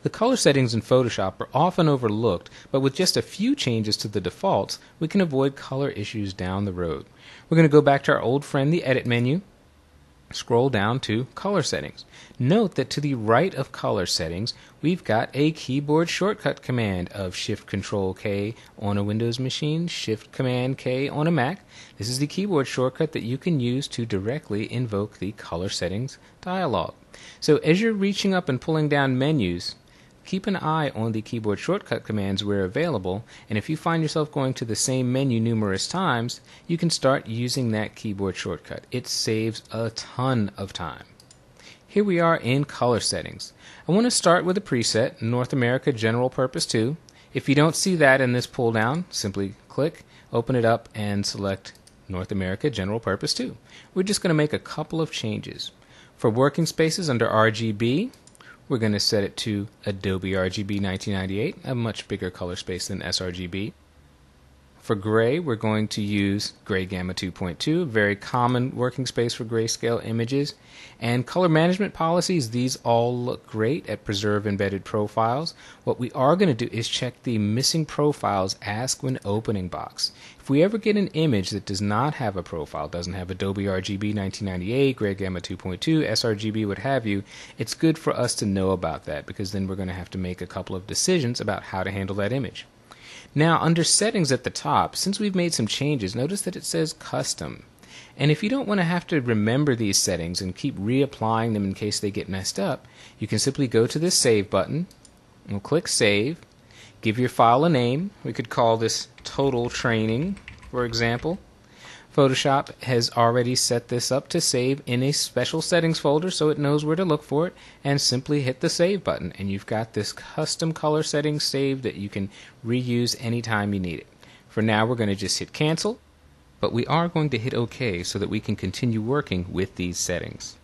The color settings in Photoshop are often overlooked, but with just a few changes to the defaults, we can avoid color issues down the road. We're going to go back to our old friend, the Edit menu, scroll down to Color Settings. Note that to the right of Color Settings, we've got a keyboard shortcut command of Shift-Control-K on a Windows machine, Shift-Command-K on a Mac. This is the keyboard shortcut that you can use to directly invoke the Color Settings dialog. So as you're reaching up and pulling down menus, keep an eye on the keyboard shortcut commands where available, and if you find yourself going to the same menu numerous times, you can start using that keyboard shortcut. It saves a ton of time. Here we are in Color Settings. I want to start with a preset, North America General Purpose 2. If you don't see that in this pull down, simply click, open it up, and select North America General Purpose 2. We're just going to make a couple of changes. For working spaces under RGB, we're going to set it to Adobe RGB 1998, a much bigger color space than sRGB. For gray, we're going to use Gray Gamma 2.2, a very common working space for grayscale images. And color management policies, these all look great at Preserve Embedded Profiles. What we are going to do is check the Missing Profiles Ask When Opening box. If we ever get an image that does not have a profile, doesn't have Adobe RGB 1998, Gray Gamma 2.2, sRGB, what have you, it's good for us to know about that, because then we're going to have to make a couple of decisions about how to handle that image. Now, under Settings at the top, since we've made some changes, notice that it says Custom. And if you don't want to have to remember these settings and keep reapplying them in case they get messed up, you can simply go to this Save button, and click Save, give your file a name. We could call this Total Training, for example. Photoshop has already set this up to save in a special settings folder, so it knows where to look for it, and simply hit the Save button, and you've got this custom color settings saved that you can reuse anytime you need it. For now, we're going to just hit Cancel, but we are going to hit OK so that we can continue working with these settings.